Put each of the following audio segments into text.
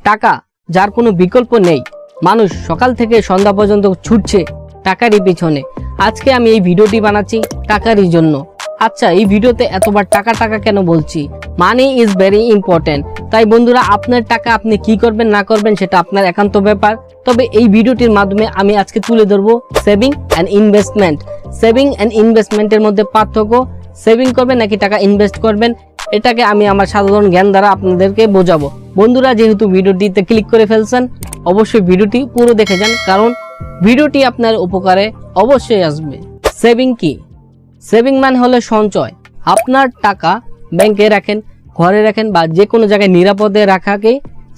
টাকা যার কোনো বিকল্প নেই, মানুষ সকাল থেকে সন্ধ্যা পর্যন্ত ছুটছে টাকারই পিছনে। আজকে আমি এই ভিডিওটি বানাচ্ছি টাকারই জন্য। আচ্ছা, এই ভিডিওতে এতবার টাকা টাকা কেন বলছি? Money is very important. তাই বন্ধুরা, আপনার টাকা আপনি কি করবেন না করবেন সেটা আপনার একান্ত ব্যাপার। তবে এই ভিডিওটির মাধ্যমে আমি আজকে তুলে ধরবো saving and investment. Saving and ইনভেস্টমেন্টের মধ্যে পার্থক্য, সেভিং করবেন নাকি টাকা ইনভেস্ট করবেন, এটাকে আমি আমার সাধারণ জ্ঞান দ্বারা আপনাদেরকে বোঝাবো। বন্ধুরা, যেহেতু ভিডিওটিতে ক্লিক করে ফেলছেন, অবশ্যই ভিডিওটি পুরো দেখে যান, কারণ ভিডিওটি আপনার উপকারে অবশ্যই আসবে। সেভিং কি? সেভিং মানে হলো সঞ্চয়। আপনার টাকা ব্যাংকে রাখেন, ঘরে রাখেন বা যে কোনো জায়গায় নিরাপদে রাখাকে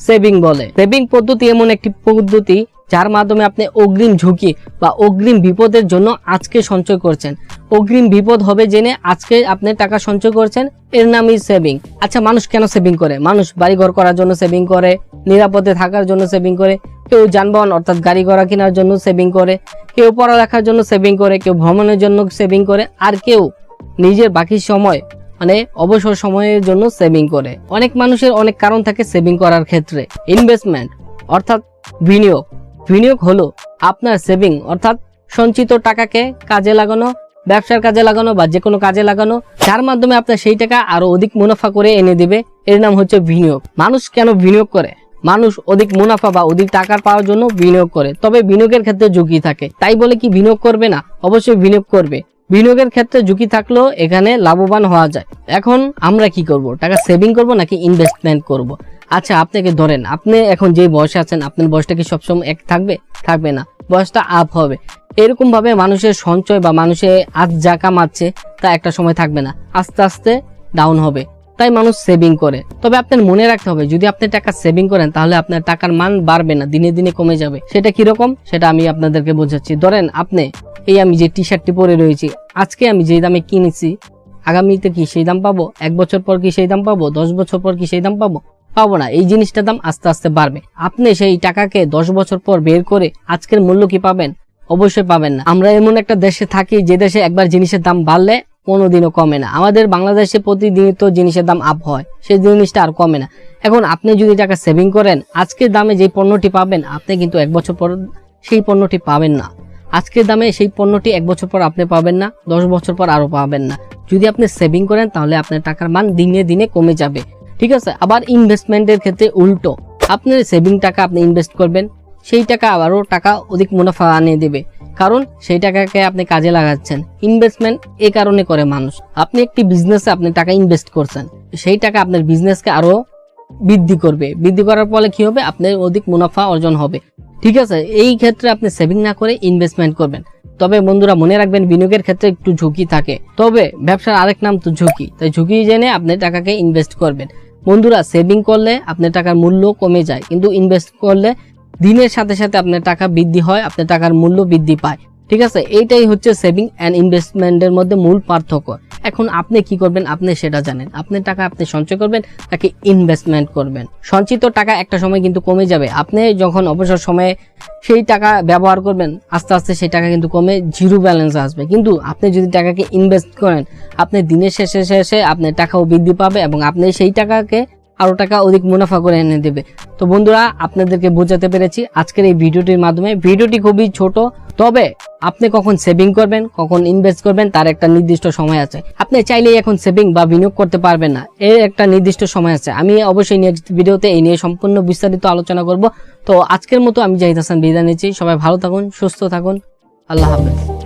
সেভিং বলে। সেভিং পদ্ধতি এমন একটি পদ্ধতি যার মাধ্যমে আপনি অগ্রিম ঝুঁকি বা অগ্রিম বিপদের জন্য আজকে সঞ্চয় করছেন। অগ্রিম বিপদ হবে জেনে আজকে আপনি টাকা সঞ্চয় করছেন, এর নামই সেভিং। আচ্ছা, মানুষ কেন সেভিং করে? মানুষ বাড়িঘর করার জন্য সেভিং করে, নিরাপদে থাকার জন্য সেভিং করে, কেউ যানবাহন অর্থাৎ গাড়ি ঘোড়া কেনার জন্য সেভিং করে, কেউ পড়ালেখার জন্য সেভিং করে, কেউ ভ্রমণের জন্য সেভিং করে, আর কেউ নিজের বাকি সময় মানে অবসর সময়ের জন্য সেভিং করে। অনেক মানুষের অনেক কারণ থাকে সেভিং করার ক্ষেত্রে। ইনভেস্টমেন্ট অর্থাৎ বিনিয়োগ। বিনিয়োগ হলো আপনার সেভিং অর্থাৎ সঞ্চিত টাকাকে কাজে লাগানো, ব্যবসার কাজে লাগানো বা যে কোনো কাজে লাগানো, যার মাধ্যমে আপনার সেই টাকা আরো অধিক মুনাফা করে এনে দিবে, এর নাম হচ্ছে বিনিয়োগ। মানুষ কেন বিনিয়োগ করে? মানুষ অধিক মুনাফা বা অধিক টাকা পাওয়ার জন্য বিনিয়োগ করে। তবে বিনিয়োগের ক্ষেত্রে ঝুঁকি থাকে, তাই বলে কি বিনিয়োগ করবে না? অবশ্যই বিনিয়োগ করবে। বিনিয়োগের ক্ষেত্রে ঝুঁকি থাকলেও এখানে লাভবান হওয়া যায়। এখন আমরা কি করব? টাকা সেভিং করব নাকি ইনভেস্টমেন্ট করব? আচ্ছা, আপনাকে ধরেন আপনি এখন যে বয়সে আছেন, আপনার বয়সটা কি সবসময় এক থাকবে? থাকবে না, বয়সটা আপ হবে। এরকম ভাবে মানুষের সঞ্চয় বা মানুষের আজ যা কামাচ্ছে তা একটা সময় থাকবে না, আস্তে আস্তে ডাউন হবে। তাই মানুষ সেভিং করে। তবে আপনার মনে রাখতে হবে, যদি আপনি টাকা সেভিং করেন তাহলে আপনার টাকার মান বাড়বে না, দিনে দিনে কমে যাবে। সেটা কিরকম সেটা আমি আপনাদেরকে বোঝাচ্ছি। ধরেন আপনি এই আমি যে টি শার্টটি পরে রয়েছি, আজকে আমি যে দামে কিনেছি, আগামীতে কি সেই দাম পাবো? 1 বছর পর কি সেই দাম পাবো? 10 বছর পর কি সেই দাম পাবো? পাবো না। এই জিনিসটার দাম আস্তে আস্তে বাড়বে। আপনি সেই টাকাকে 10 বছর পর বের করে আজকের মূল্য কি পাবেন? অবশ্যই পাবেন না। আমরা এমন একটা দেশে থাকি যে দেশে একবার জিনিসের দাম বাড়লে কোনোদিনও কমে না। আমাদের বাংলাদেশে প্রতিদিনই তো জিনিসের দাম আপ হয়, সেই জিনিসটা আর কমে না। এখন আপনি যদি টাকা সেভিং করেন, আজকের দামে যে পণ্যটি পাবেন আপনি কিন্তু 1 বছর পর সেই পণ্যটি পাবেন না। আজকের দামে সেই পণ্যটি 1 বছর পর আপনি পাবেন না, 10 বছর পর আরো পাবেন না। যদি আপনি সেভিং করেন তাহলে আপনার টাকার মান দিনে দিনে কমে যাবে, ঠিক আছে? আবার ইনভেস্টমেন্টের ক্ষেত্রে উল্টো, আপনার সেভিং টাকা আপনি ইনভেস্ট করবেন, সেই টাকা আবারও টাকা অধিক মুনাফা আনিয়ে দেবে, কারণ সেই টাকাকে আপনি কাজে লাগাচ্ছেন। ইনভেস্টমেন্ট এই কারণে করে মানুষ। আপনি একটি বিজনেসে আপনি টাকা ইনভেস্ট করছেন, সেই টাকা আপনার বিজনেসকে আরো বৃদ্ধি করবে। বৃদ্ধি করার ফলে কি হবে? আপনার অধিক মুনাফা অর্জন হবে, ঠিক আছে? এই ক্ষেত্রে আপনি সেভিং না করে ইনভেস্টমেন্ট করবেন। তবে বন্ধুরা মনে রাখবেন, বিনিয়োগের ক্ষেত্রে একটু ঝুঁকি থাকে, তবে ব্যবসার আরেক নাম তো ঝুঁকি। তাই ঝুঁকি জেনে আপনি টাকাকে ইনভেস্ট করবেন। বন্ধুরা, সেভিং করলে আপনার টাকার মূল্য কমে যায়, কিন্তু ইনভেস্ট করলে দিনের সাথে সাথে আপনার টাকা বৃদ্ধি হয়, আপনার টাকার মূল্য বৃদ্ধি পায়, ঠিক আছে? এইটাই হচ্ছে সেভিং অ্যান্ড ইনভেস্টমেন্টের মধ্যে মূল পার্থক্য। এখন আপনি কি করবেন আপনি সেটা জানেন। আপনার টাকা আপনি সঞ্চয় করবেন নাকি ইনভেস্টমেন্ট করবেন? সঞ্চিত টাকা একটা সময় কিন্তু কমে যাবে। আপনি যখন অবসর সময়ে সেই টাকা ব্যবহার করবেন, আস্তে আস্তে সেই টাকা কিন্তু কমে জিরো ব্যালেন্স আসবে। কিন্তু আপনি যদি টাকাকে ইনভেস্ট করেন, আপনি দিনের শেষে আপনার টাকাও বৃদ্ধি পাবে এবং আপনি সেই টাকাকে আরো টাকা অধিক মুনাফা করে এনে দেবে। তো বন্ধুরা, আপনাদেরকে বোঝাতে পেরেছি আজকের এই ভিডিওটির মাধ্যমে। ভিডিওটি খুবই ছোট, তবে আপনি কখন সেভিং করবেন, কখন ইনভেস্ট করবেন তার একটা নির্দিষ্ট সময় আছে। আপনি চাইলেই এখন সেভিং বা বিনিয়োগ করতে পারবেন না, এর একটা নির্দিষ্ট সময় আছে। আমি অবশ্যই নেক্সট ভিডিওতে এই নিয়ে সম্পূর্ণ বিস্তারিত আলোচনা করব। তো আজকের মতো আমি জাহিদ হাসান বিদায় নিচ্ছি। সবাই ভালো থাকুন, সুস্থ থাকুন, আল্লাহ হাফেজ।